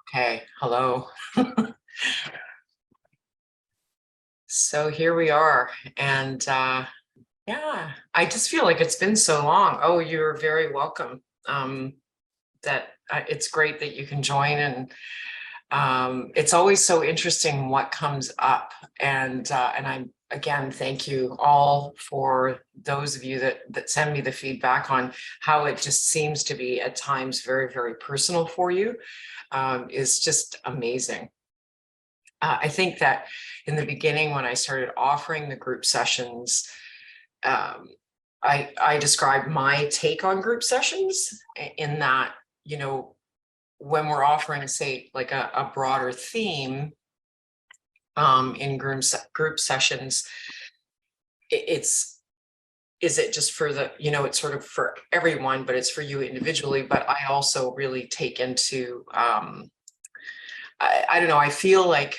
Okay, hello. So here we are, and yeah, I just feel like it's been so long. Oh, you're very welcome. That It's great that you can join, and it's always so interesting what comes up. And I'm again, thank you all for those of you that send me the feedback on how it just seems to be at times very, very personal for you. Is just amazing. I think that in the beginning, when I started offering the group sessions, um, I described my take on group sessions in that, when we're offering, say, like a broader theme in group sessions, it's is it just for it's sort of for everyone, but it's for you individually. But I also really take into I don't know, I feel like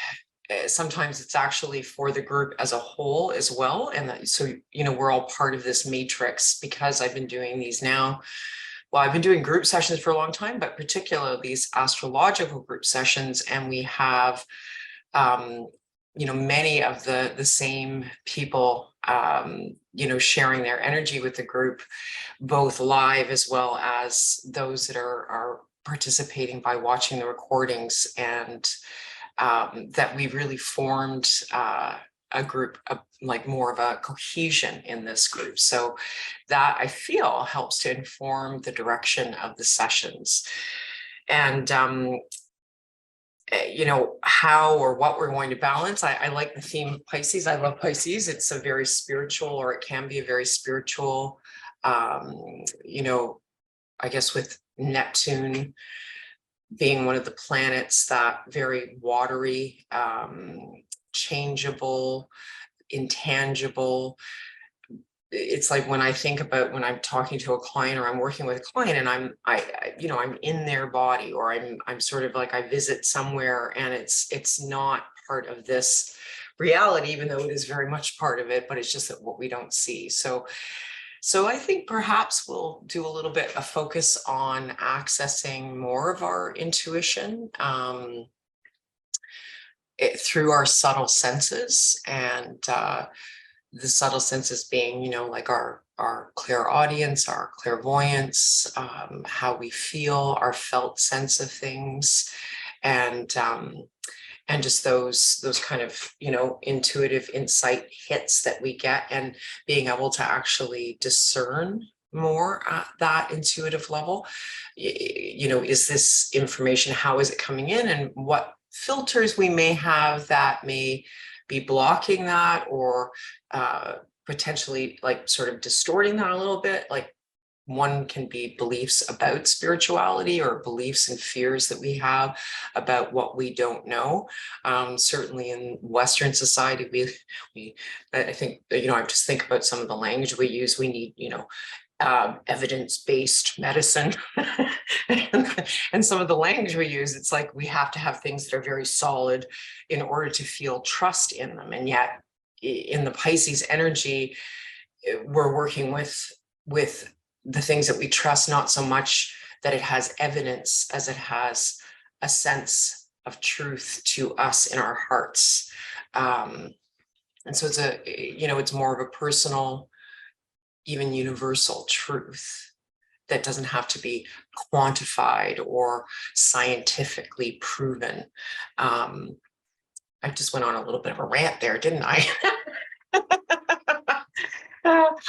sometimes it's actually for the group as a whole as well. And so, we're all part of this matrix, because I've been doing these now. Well, I've been doing group sessions for a long time, but particularly these astrological group sessions. And we have, many of the same people, sharing their energy with the group, both live as well as those that are participating by watching the recordings. And that we really formed a group of, like, more of a cohesion in this group. So that, I feel, helps to inform the direction of the sessions. And how or what we're going to balance. I like the theme of Pisces. I love Pisces. It's a very spiritual, or it can be a very spiritual, I guess, with Neptune being one of the planets, that very watery, changeable, intangible. It's like when I think about when I'm talking to a client, or I'm working with a client, and I'm in their body, or I'm sort of like, I visit somewhere, and it's not part of this reality, even though it is very much part of it, but it's just that what we don't see. So I think perhaps we'll do a little bit of focus on accessing more of our intuition through our subtle senses. And the subtle senses being, like our clairaudience, our clairvoyance, how we feel, our felt sense of things, and just those kind of, intuitive insight hits that we get, and being able to actually discern more at that intuitive level. Is this information, how is it coming in, and what filters we may have that may be blocking that, or potentially, like, sort of distorting that a little bit. Like, one can be beliefs about spirituality, or beliefs and fears that we have about what we don't know. Certainly in Western society, I think, I just think about some of the language we use. We need, evidence-based medicine. And some of the language we use, it's like we have to have things that are very solid in order to feel trust in them. And yet in the Pisces energy, we're working with the things that we trust, not so much that it has evidence as it has a sense of truth to us in our hearts. And so it's more of a personal, even universal truth that doesn't have to be quantified or scientifically proven. I just went on a little bit of a rant there, didn't I?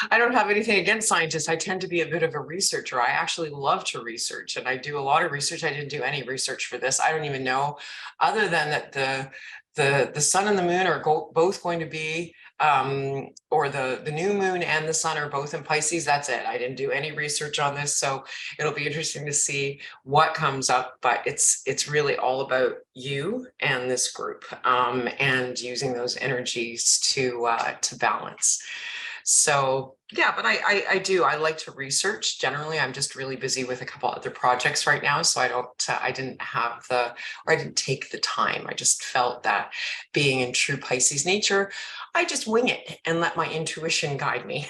I don't have anything against scientists. I tend to be a bit of a researcher. I actually love to research, and I do a lot of research. I didn't do any research for this. I don't even know, other than that the sun and the moon are both going to be, or the new moon and the sun are both in Pisces. That's it. I didn't do any research on this, so it'll be interesting to see what comes up. But it's really all about you and this group, and using those energies to balance. So yeah, but I like to research. Generally, I'm just really busy with a couple other projects right now, so I didn't take the time. I just felt that, being in true Pisces nature, I just wing it and let my intuition guide me.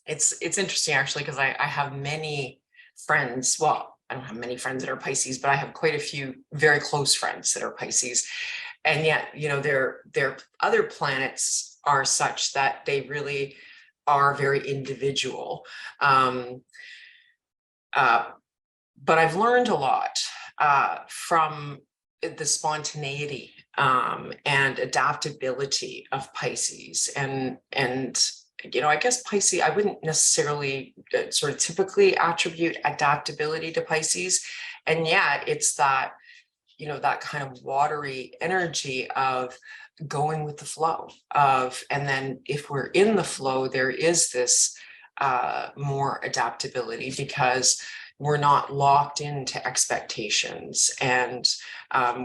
It's interesting, actually, because I have many friends. Well, I don't have many friends that are Pisces, but I have quite a few very close friends that are Pisces. And yet, you know, their other planets are such that they really are very individual. But I've learned a lot from the spontaneity and adaptability of Pisces. And you know, I guess Pisces, I wouldn't necessarily sort of typically attribute adaptability to Pisces. And yet it's that, you know, that kind of watery energy of going with the flow of, and then if we're in the flow, there is this more adaptability because we're not locked into expectations, and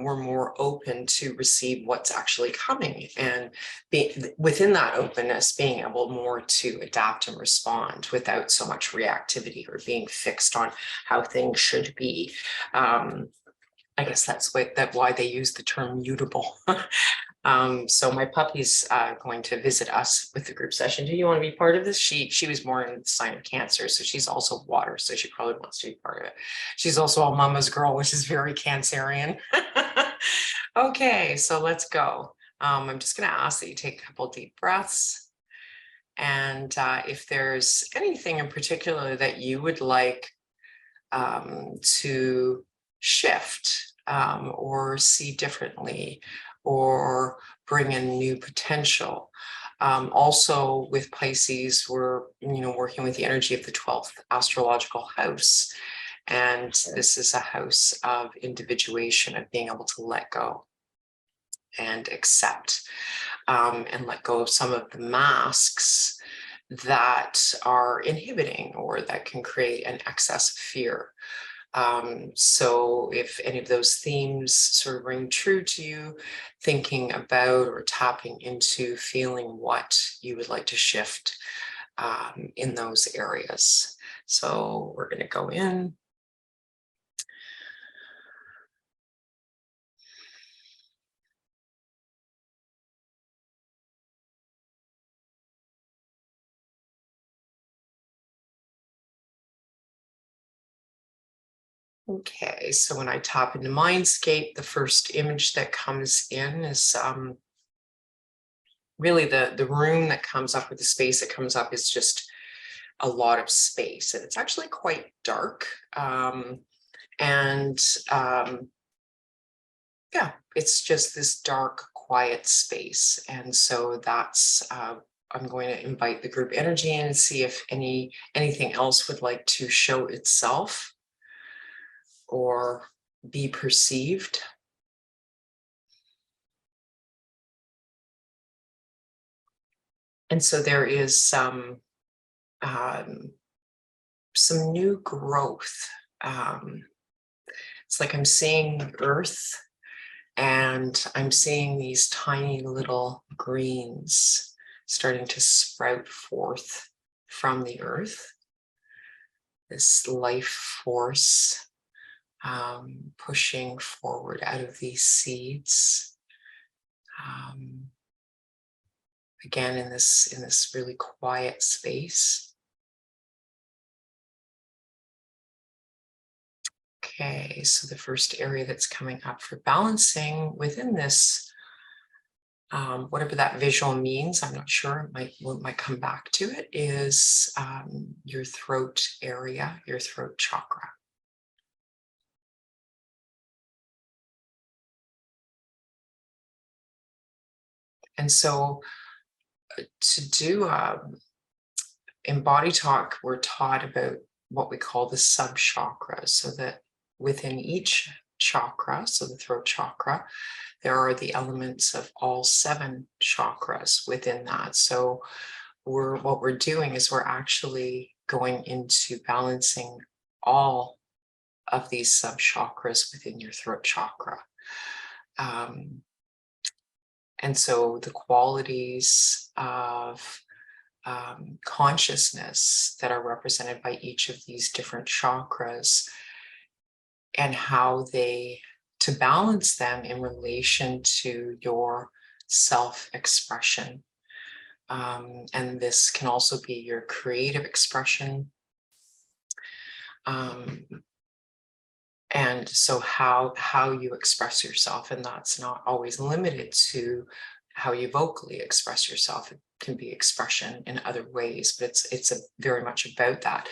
we're more open to receive what's actually coming, and within that openness, being able more to adapt and respond without so much reactivity or being fixed on how things should be. I guess that's why they use the term mutable. So my puppy's going to visit us with the group session. Do you want to be part of this? She was born in the sign of Cancer, so she's also water, so she probably wants to be part of it. She's also a mama's girl, which is very Cancerian. Okay, so let's go. I'm just going to ask that you take a couple deep breaths. And if there's anything in particular that you would like to shift or see differently, or bring in new potential. Also with Pisces, we're, you know, working with the energy of the 12th astrological house. And this is a house of individuation, of being able to let go and accept and let go of some of the masks that are inhibiting or that can create an excess of fear. So if any of those themes sort of ring true to you, thinking about or tapping into feeling what you would like to shift in those areas. So we're going to go in. Okay, so when I tap into Mindscape, the first image that comes in is really the room that comes up, with the space that comes up, is just a lot of space, and it's actually quite dark. Yeah, it's just this dark, quiet space. And so that's, I'm going to invite the group energy in and see if anything else would like to show itself or be perceived. And so there is some new growth. It's like I'm seeing earth, and I'm seeing these tiny little greens starting to sprout forth from the earth. This life force pushing forward out of these seeds. Again, in this really quiet space. Okay, so the first area that's coming up for balancing within this, whatever that visual means, I'm not sure, might come back to it, is your throat area, your throat chakra. And so to do, in BodyTalk, we're taught about what we call the sub-chakras, so that within each chakra, so the throat chakra, there are the elements of all 7 chakras within that. So what we're doing is we're actually going into balancing all of these sub-chakras within your throat chakra. And so the qualities of consciousness that are represented by each of these different chakras, and how to balance them in relation to your self-expression. And this can also be your creative expression. And so how you express yourself, and that's not always limited to how you vocally express yourself. It can be expression in other ways, but it's very much about that.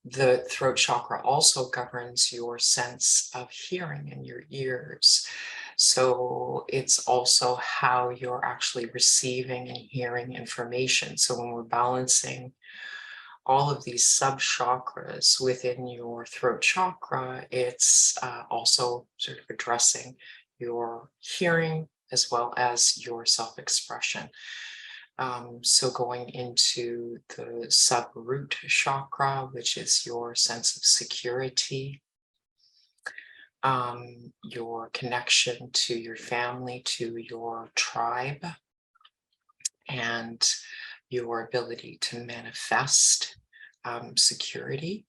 The throat chakra also governs your sense of hearing in your ears. So it's also how you're actually receiving and hearing information. So when we're balancing all of these sub chakras within your throat chakra, it's also sort of addressing your hearing as well as your self-expression. So going into the sub-root chakra, which is your sense of security, your connection to your family, to your tribe, and your ability to manifest security.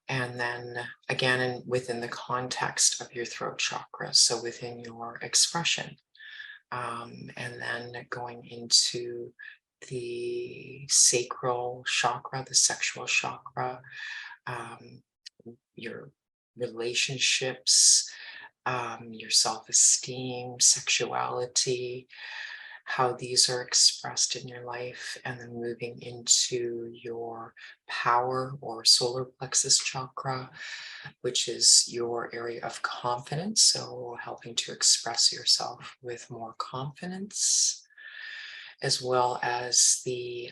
And then again, within the context of your throat chakra, so within your expression. And then going into the sacral chakra, the sexual chakra, your relationships, your self-esteem, sexuality, how these are expressed in your life, and then moving into your power or solar plexus chakra, which is your area of confidence. So helping to express yourself with more confidence, as well as the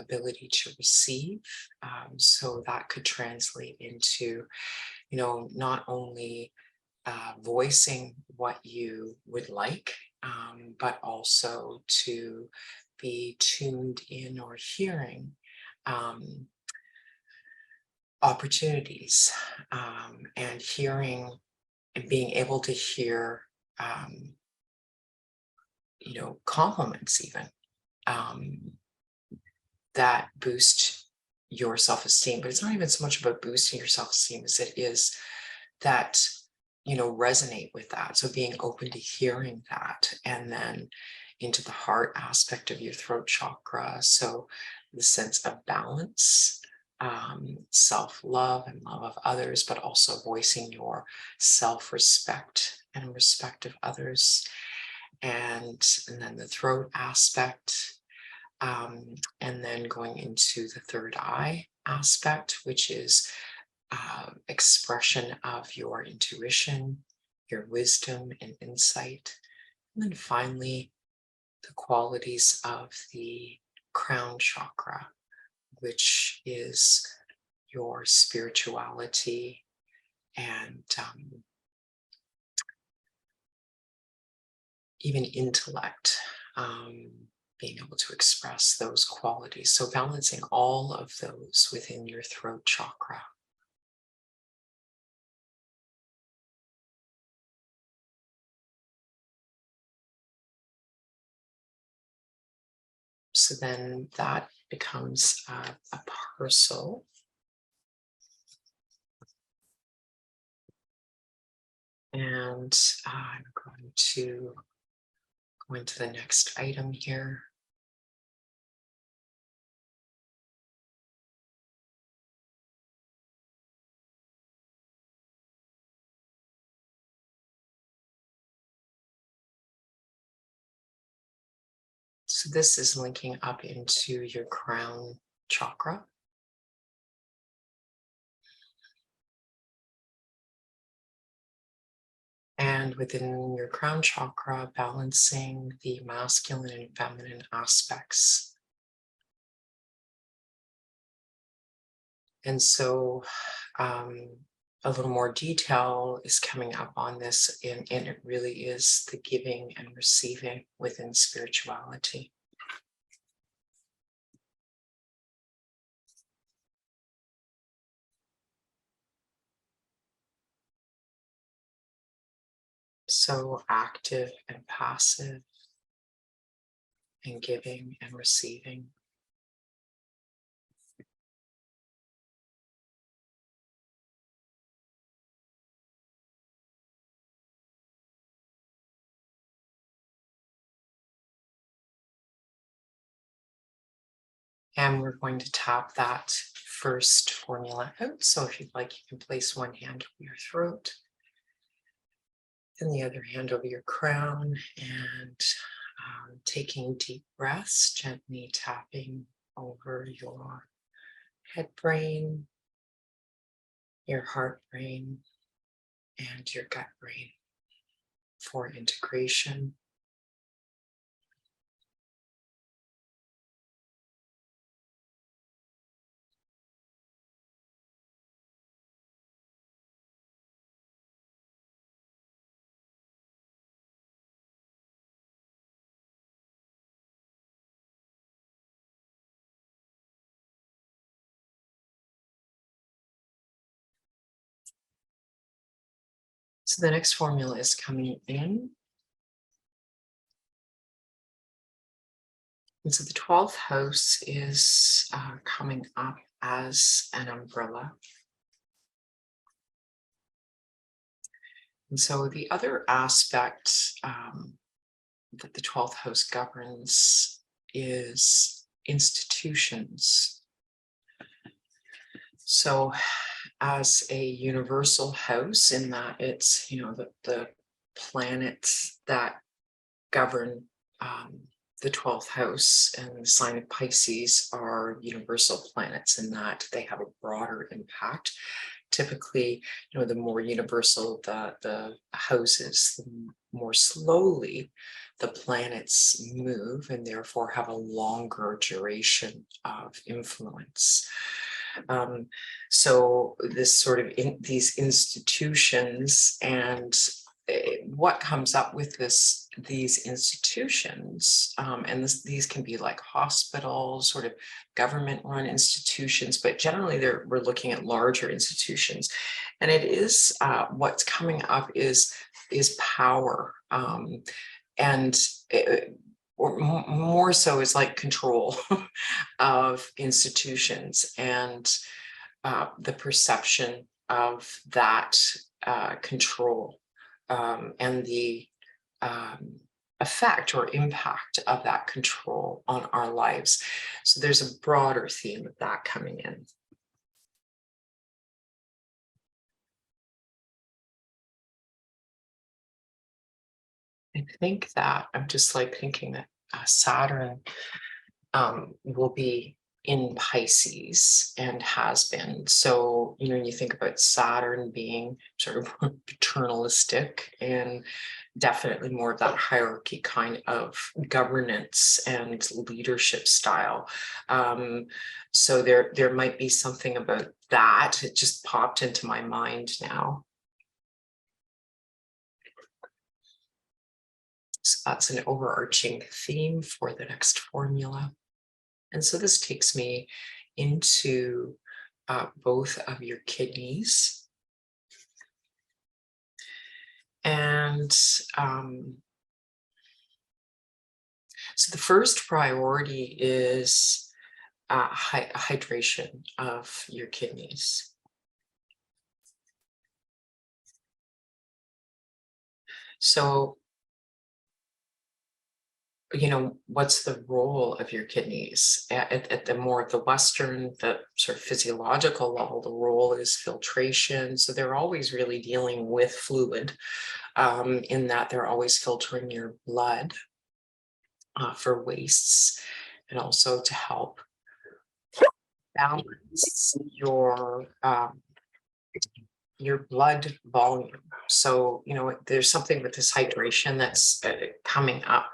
ability to receive. So that could translate into, not only voicing what you would like, but also to be tuned in or hearing opportunities, and hearing and being able to hear, compliments even, that boost your self-esteem. But it's not even so much about boosting your self-esteem as it is that resonate with that. So being open to hearing that, and then into the heart aspect of your throat chakra. So the sense of balance, self-love and love of others, but also voicing your self-respect and respect of others. And then the throat aspect, and then going into the third eye aspect, which is expression of your intuition, your wisdom and insight. And then finally, the qualities of the crown chakra, which is your spirituality and even intellect, being able to express those qualities. So balancing all of those within your throat chakra. So then that becomes a parcel. And I'm going to go into the next item here. So this is linking up into your crown chakra. And within your crown chakra, balancing the masculine and feminine aspects. And so a little more detail is coming up on this, and it really is the giving and receiving within spirituality. So active and passive, and giving and receiving. And we're going to tap that first formula out. So if you'd like, you can place one hand over your throat and the other hand over your crown, and taking deep breaths, gently tapping over your head brain, your heart brain, and your gut brain for integration. So the next formula is coming in. And so the 12th house is coming up as an umbrella. And so the other aspect that the 12th house governs is institutions. So as a universal house, in that it's, the planets that govern the 12th house and the sign of Pisces are universal planets, in that they have a broader impact. Typically, the more universal the houses, the more slowly the planets move, and therefore have a longer duration of influence. So this sort of these institutions, and what comes up with these institutions, and these can be like hospitals, sort of government-run institutions, but generally we're looking at larger institutions, and it is what's coming up is power, and or more so is like control of institutions, and the perception of that control, and the effect or impact of that control on our lives. So there's a broader theme of that coming in. I think that I'm just like thinking that Saturn will be in Pisces and has been. So, you think about Saturn being sort of paternalistic, and definitely more of that hierarchy kind of governance and leadership style. So there might be something about that. It just popped into my mind now. So that's an overarching theme for the next formula. And so this takes me into both of your kidneys. And so the first priority is hydration of your kidneys. So, what's the role of your kidneys at the more of the Western, the sort of physiological level? The role is filtration. So they're always really dealing with fluid, in that they're always filtering your blood for wastes, and also to help balance your blood volume. So, there's something with this hydration that's coming up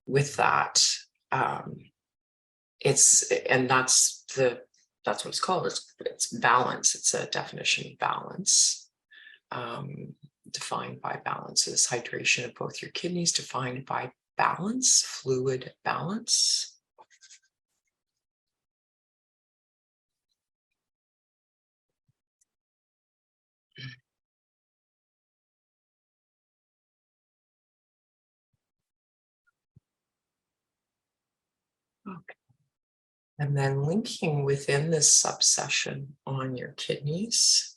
with that. That's what it's called. It's balance. It's a definition of balance. Defined by balance is hydration of both your kidneys, defined by balance, fluid balance. Okay. And then linking within this subsession on your kidneys,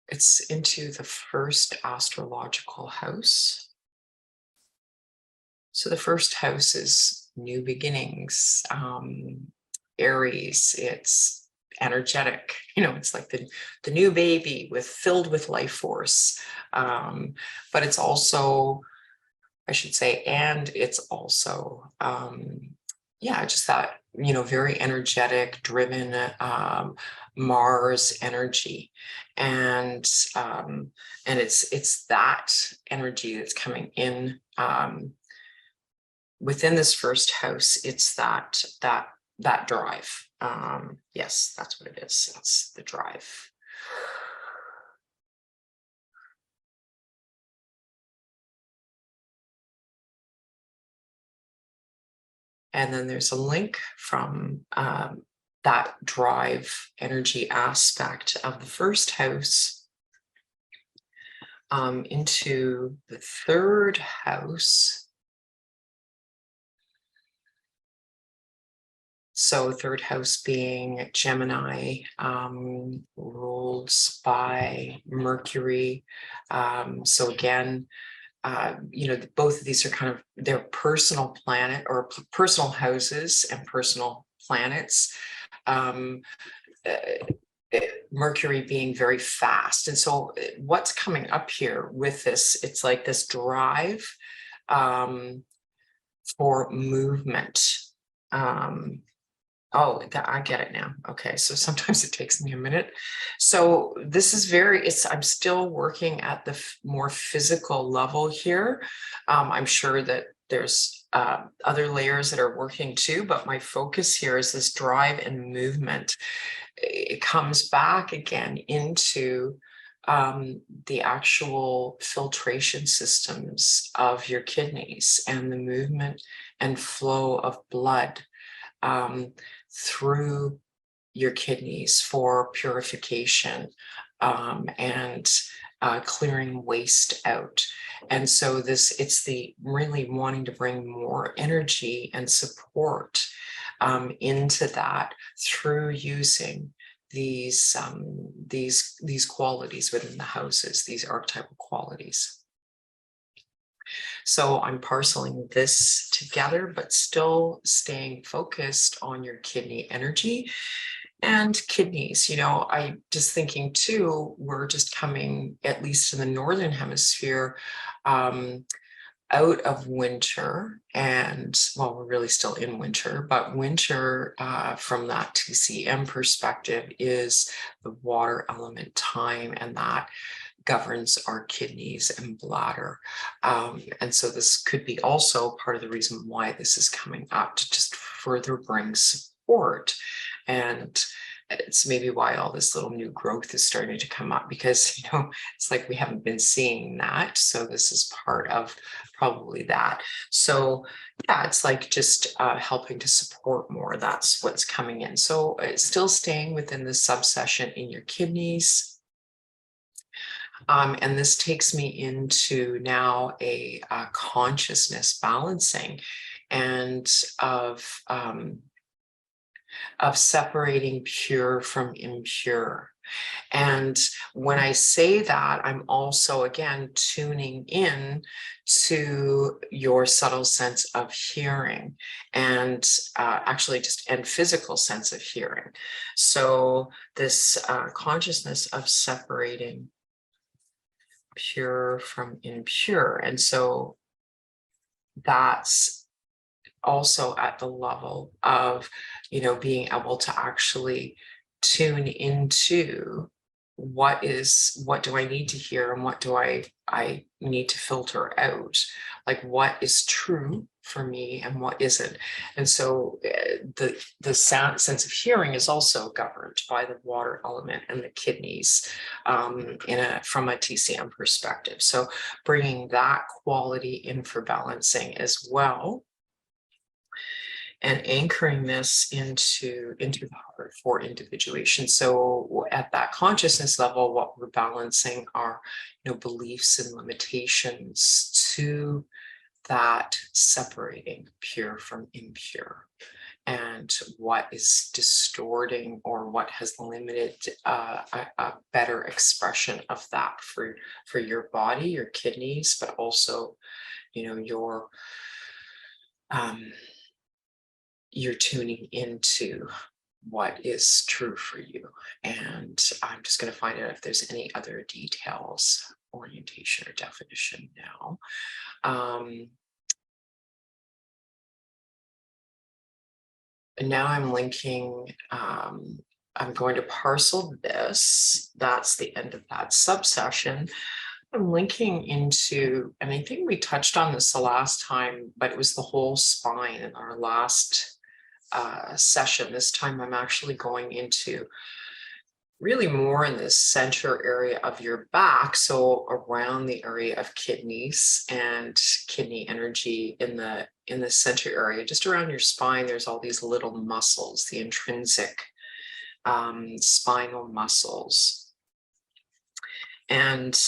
it's into the first astrological house. So the first house is new beginnings, Aries. It's energetic, it's like the new baby filled with life force. But it's also, I should say, and it's also, just that, very energetic, driven, Mars energy. And it's that energy that's coming in, within this first house. It's that drive. Yes, that's what it is. It's the drive. And then there's a link from that drive energy aspect of the first house into the third house. So third house being Gemini, ruled by Mercury. So again, both of these are kind of their personal planet or personal houses and personal planets. Mercury being very fast. And so what's coming up here with this, it's like this drive for movement. Oh, I get it now. Okay, so sometimes it takes me a minute. So this is I'm still working at the more physical level here. I'm sure that there's other layers that are working too, but my focus here is this drive and movement. It comes back again into the actual filtration systems of your kidneys and the movement and flow of blood through your kidneys for purification and clearing waste out. And so it's the really wanting to bring more energy and support into that through using these qualities within the houses, these archetypal qualities. So I'm parceling this together, but still staying focused on your kidney energy and kidneys. I just thinking too, we're just coming, at least in the Northern Hemisphere, out of winter. And well, we're really still in winter, but winter from that TCM perspective is the water element time, and that governs our kidneys and bladder. And so this could be also part of the reason why this is coming up, to just further bring support. And it's maybe why all this little new growth is starting to come up, because it's like we haven't been seeing that. So this is part of probably that. So yeah, it's like just helping to support more. That's what's coming in. So it's still staying within the subsession in your kidneys. And this takes me into now a consciousness balancing and of separating pure from impure. And when I say that, I'm also, again, tuning in to your subtle sense of hearing and and physical sense of hearing. So this consciousness of separating pure from impure. And so that's also at the level of, being able to actually tune into what do I need to hear and what do I need to filter out, like what is true for me and what isn't. And so the sense of hearing is also governed by the water element and the kidneys from a TCM perspective. So bringing that quality in for balancing as well, and anchoring this into the heart for individuation. So at that consciousness level, what we're balancing are, beliefs and limitations to that separating pure from impure. and what is distorting or what has limited a better expression of that for your body, your kidneys, but also, you know, you're tuning into what is true for you. And I'm just going to find out if there's any other details, orientation or definition now. And now I'm linking, I'm going to parcel this. That's the end of that subsession. I'm linking into, and I think we touched on this the last time, but it was the whole spine in our last session. This time I'm actually going into really more in the center area of your back, so around the area of kidneys and kidney energy in the center area, just around your spine. There's all these little muscles, the intrinsic spinal muscles. And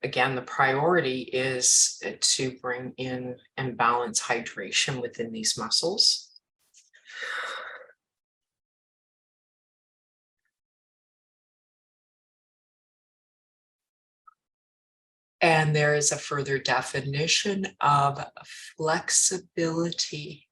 again, the priority is to bring in and balance hydration within these muscles. And there is a further definition of flexibility.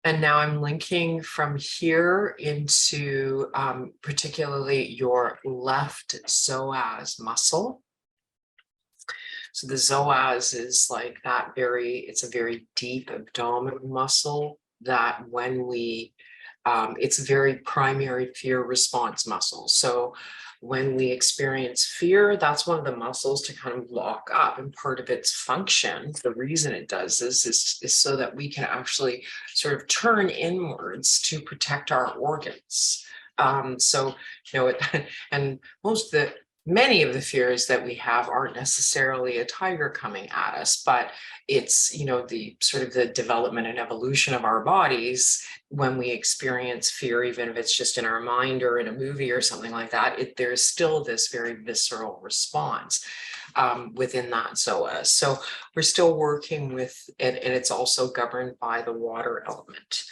And now I'm linking from here into particularly your left psoas muscle. So the psoas is like that it's a very deep abdominal muscle that when we, it's a very primary fear response muscle. So when we experience fear, that's one of the muscles to kind of lock up, and part of its function, the reason it does this is so that we can actually sort of turn inwards to protect our organs. So, you know, and many of the fears that we have aren't necessarily a tiger coming at us, but it's, you know, the sort of the development and evolution of our bodies. When we experience fear, even if it's just in our mind or in a movie or something like that, there's still this very visceral response within that psoas. So we're still working with it, and it's also governed by the water element.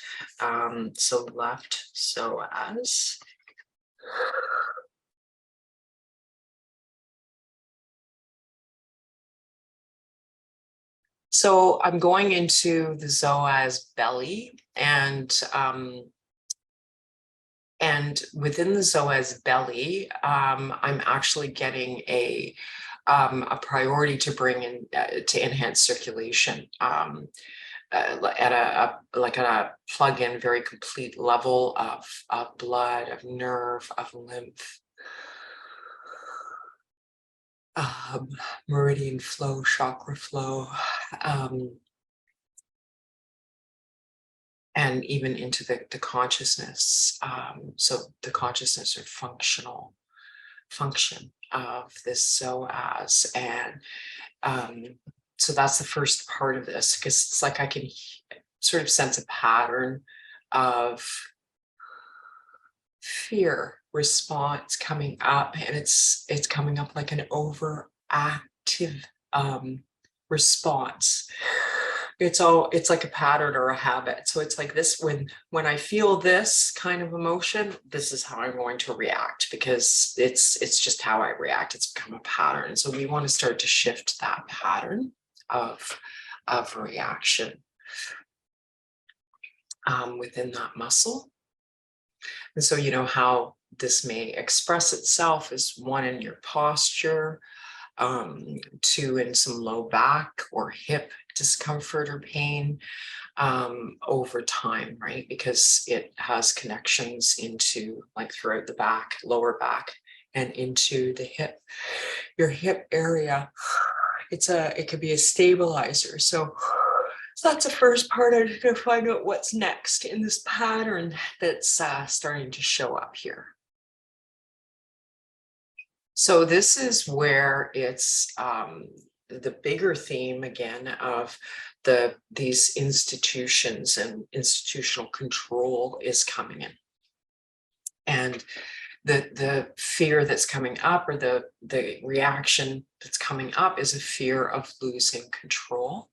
So left psoas. So I'm going into the psoas belly, and within the psoas belly, I'm actually getting a priority to bring in to enhance circulation at a plug-in, very complete level of blood, of nerve, of lymph. Meridian flow, chakra flow, and even into the consciousness. So the consciousness or function of this psoas. And so that's the first part of this, because it's like I can sort of sense a pattern of fear response coming up, and it's coming up like an overactive response. It's like a pattern or a habit. So it's like this, when I feel this kind of emotion, this is how I'm going to react, because it's just how I react. It's become a pattern. So we want to start to shift that pattern of reaction within that muscle. And so, you know, how this may express itself is one, in your posture, two, in some low back or hip discomfort or pain over time, right? Because it has connections into, like, throughout the back, lower back, and into the hip. Your hip area, it could be a stabilizer. So that's the first part. I'm just going to find out what's next in this pattern that's starting to show up here. So this is where it's the bigger theme again of these institutions and institutional control is coming in. And the fear that's coming up, or the reaction that's coming up, is a fear of losing control.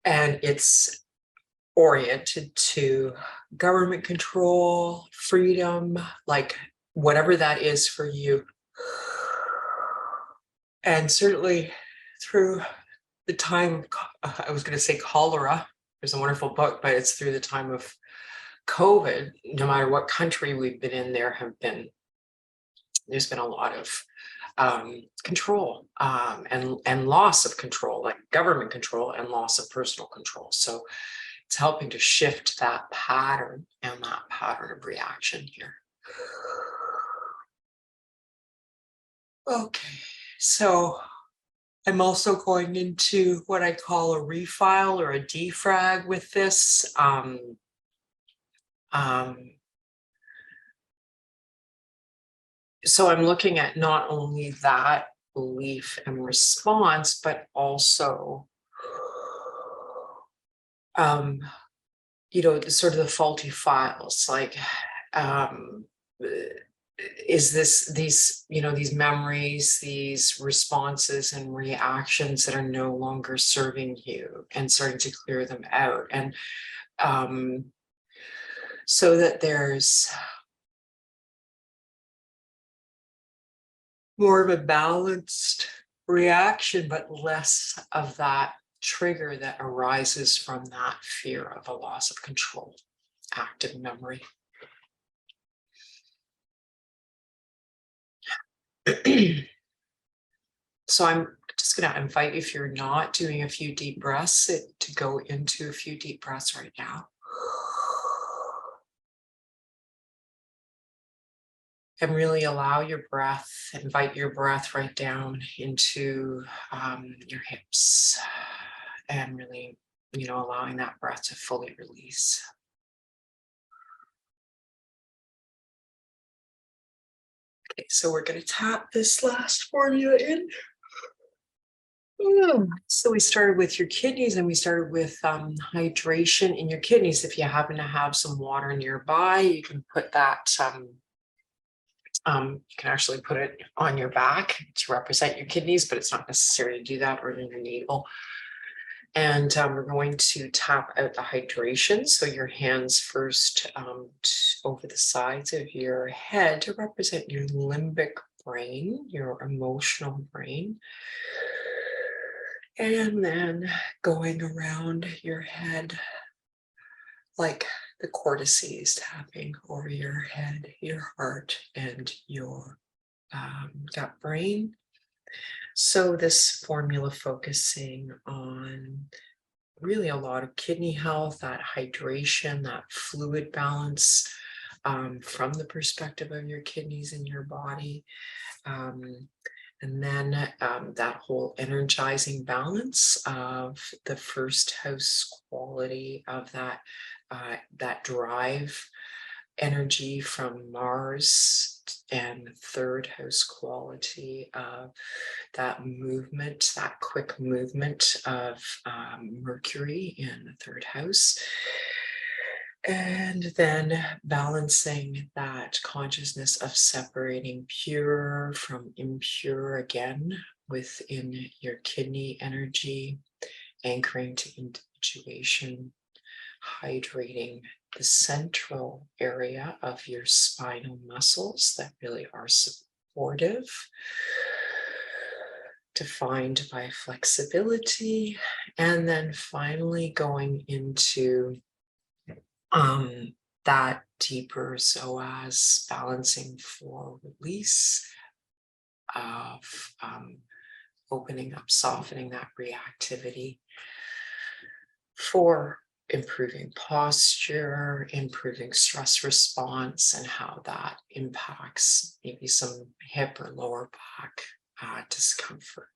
And it's oriented to government control, freedom, like whatever that is for you. And certainly through the time, I was going to say cholera, there's a wonderful book, but it's through the time of COVID, no matter what country we've been in, there's been a lot of control and loss of control, like government control and loss of personal control. So it's helping to shift that pattern and that pattern of reaction here. Okay, so I'm also going into what I call a refile or a defrag with this. So I'm looking at not only that belief and response, but also, sort of the faulty files, like, is these memories, these responses and reactions that are no longer serving you, and starting to clear them out. And so that there's more of a balanced reaction, but less of that trigger that arises from that fear of a loss of control, active memory. So I'm just going to invite, if you're not doing a few deep breaths, to go into a few deep breaths right now. And really allow your breath, invite your breath right down into your hips, and really, allowing that breath to fully release. Okay, so we're going to tap this last formula in. So we started with your kidneys, and we started with hydration in your kidneys. If you happen to have some water nearby, you can put that, you can actually put it on your back to represent your kidneys, but it's not necessary to do that, or in your navel. And we're going to tap out the hydration. So your hands first over the sides of your head to represent your limbic brain, your emotional brain. And then going around your head like the cortices, tapping over your head, your heart, and your gut brain. So this formula focusing on really a lot of kidney health, that hydration, that fluid balance from the perspective of your kidneys in your body. And then that whole energizing balance of the first house quality of that drive energy from Mars, and third house quality of that movement, that quick movement of Mercury in the third house. And then balancing that consciousness of separating pure from impure again within your kidney energy, anchoring to individuation, hydrating the central area of your spinal muscles that really are supportive, defined by flexibility, and then finally going into that deeper psoas, balancing for release of opening up, softening that reactivity for improving posture, improving stress response, and how that impacts maybe some hip or lower back discomfort.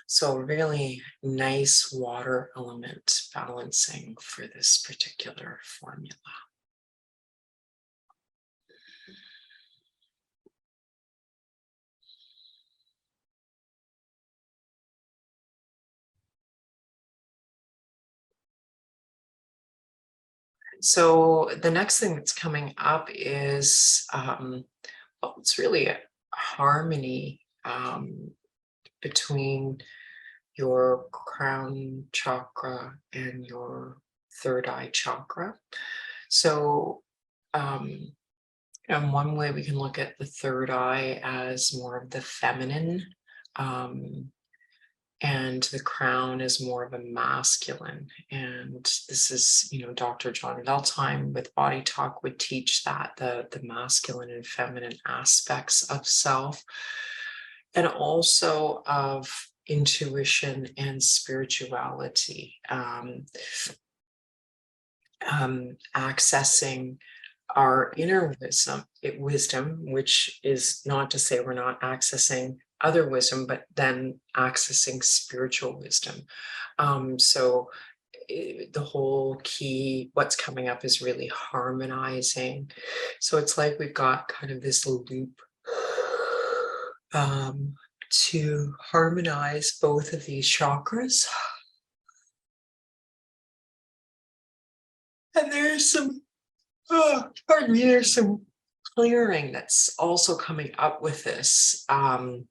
So really nice water element balancing for this particular formula. So the next thing that's coming up is, well, it's really a harmony between your crown chakra and your third eye chakra. So, in one way, we can look at the third eye as more of the feminine, um, and the crown is more of a masculine. And this is, Dr. John Valtime with BodyTalk would teach that the masculine and feminine aspects of self, and also of intuition and spirituality, accessing our inner wisdom, which is not to say we're not accessing other wisdom, but then accessing spiritual wisdom. So the whole key, what's coming up is really harmonizing. So it's like we've got kind of this loop to harmonize both of these chakras. And there's some, pardon me, there's some clearing that's also coming up with this. I'm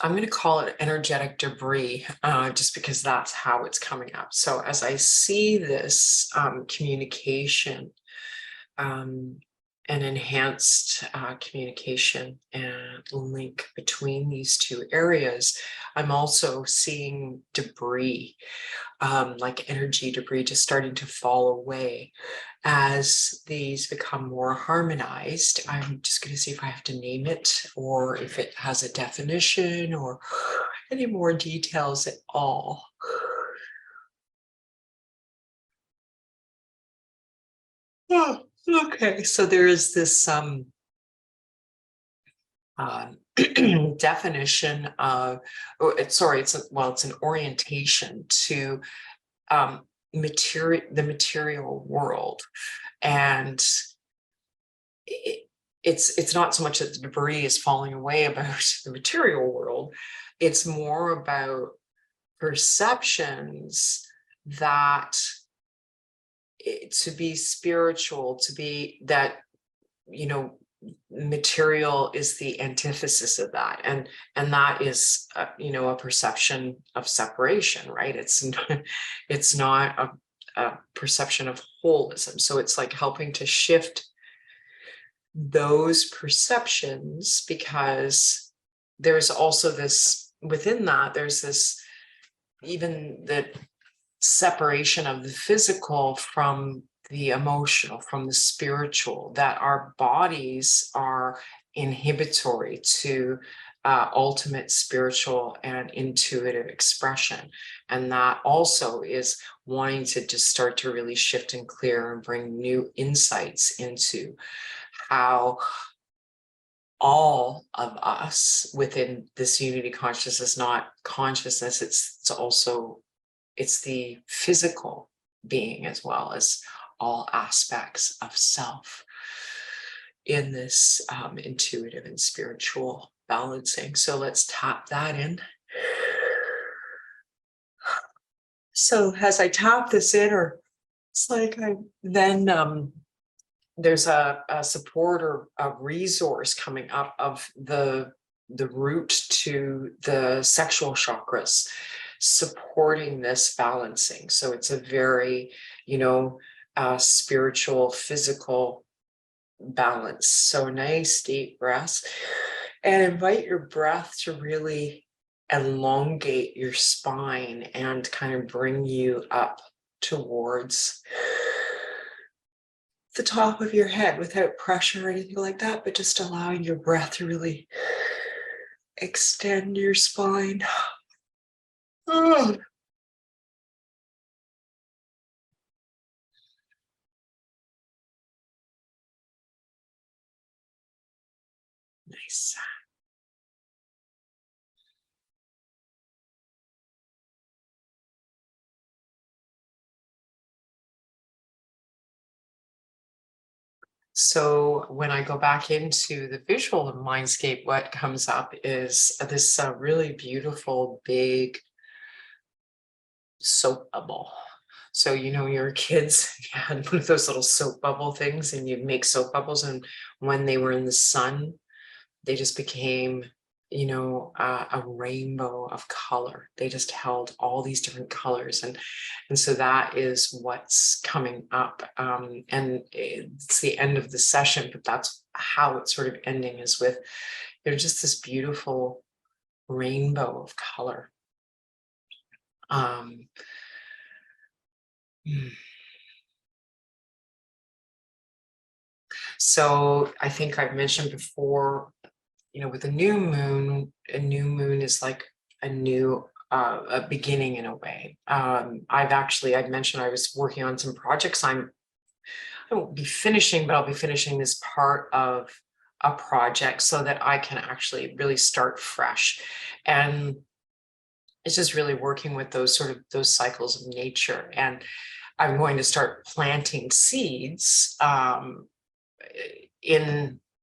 going to call it energetic debris, just because that's how it's coming up. So as I see this communication, an enhanced communication and link between these two areas, I'm also seeing debris, like energy debris, just starting to fall away as these become more harmonized. I'm just going to see if I have to name it or if it has a definition or any more details at all. Oh, okay, so there is this definition of, it's an orientation to the material world, and it's not so much that the debris is falling away about the material world. It's more about perceptions that to be spiritual, to be that, material is the antithesis of that, and that is a perception of separation, right? It's not a perception of holism. So it's like helping to shift those perceptions, because there's also this within that, there's this, even the separation of the physical from the emotional, from the spiritual, that our bodies are inhibitory to ultimate spiritual and intuitive expression. And that also is wanting to just start to really shift and clear and bring new insights into how all of us within this unity consciousness, not consciousness, it's also, it's the physical being as well as all aspects of self in this intuitive and spiritual balancing. So let's tap that in. So as I tap this in, or it's like there's a support or a resource coming up of the root to the sexual chakras, supporting this balancing. So it's a very, spiritual, physical balance. So nice deep breaths, and invite your breath to really elongate your spine and kind of bring you up towards the top of your head without pressure or anything like that, but just allowing your breath to really extend your spine. Oh. Nice. So when I go back into the visual mindscape, what comes up is this really beautiful, big soap bubble. So, your kids had one of those little soap bubble things, and you'd make soap bubbles. And when they were in the sun, they just became, a rainbow of color. They just held all these different colors. And so that is what's coming up. And it's the end of the session, but that's how it's sort of ending, is with, just this beautiful rainbow of color. Um, So I think I've mentioned before, with a new moon is like a beginning in a way. I've mentioned I was working on some projects. I won't be finishing, but I'll be finishing this part of a project so that I can actually really start fresh. And it's just really working with those cycles of nature. And I'm going to start planting seeds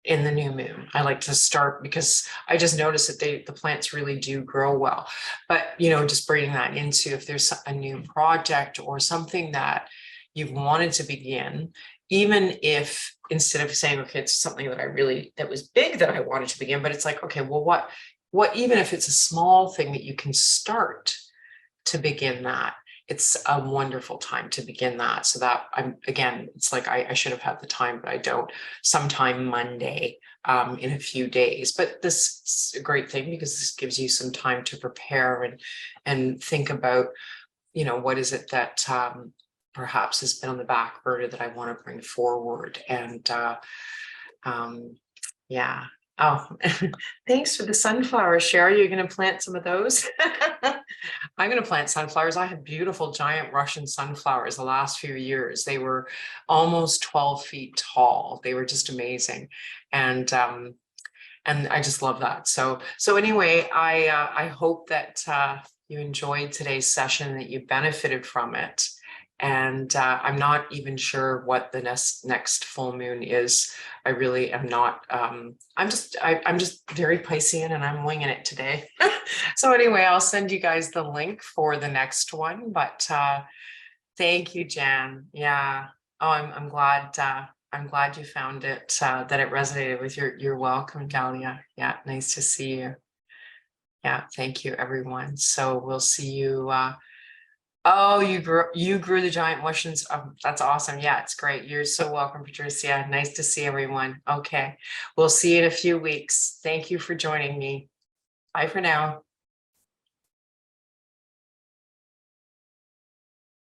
in the new moon. I like to start because I just noticed that the plants really do grow well. But just bringing that into, if there's a new project or something that you've wanted to begin, even if instead of saying, okay, it's something that was big that I wanted to begin, but it's like, okay, well, what even if it's a small thing that you can start to begin that, it's a wonderful time to begin that. So that it's like I should have had the time, but I don't. Sometime Monday, in a few days. But this is a great thing because this gives you some time to prepare and think about, what is it that perhaps has been on the back burner that I want to bring forward. And yeah. Oh, thanks for the sunflowers, Sherry. You're going to plant some of those? I'm going to plant sunflowers. I had beautiful giant Russian sunflowers the last few years. They were almost 12 feet tall. They were just amazing. And I just love that. So anyway, I hope that you enjoyed today's session, that you benefited from it. And I'm not even sure what the next full moon is. I really am not. I'm just very Piscean, and I'm winging it today. So anyway, I'll send you guys the link for the next one. But thank you, Jan. Yeah. Oh, I'm glad. I'm glad you found it, that it resonated with you. You're welcome, Dahlia. Yeah, nice to see you. Yeah, thank you, everyone. So we'll see you. Oh, you grew the giant mushrooms. That's awesome. Yeah, it's great. You're so welcome, Patricia. Nice to see everyone. Okay, we'll see you in a few weeks. Thank you for joining me. Bye for now.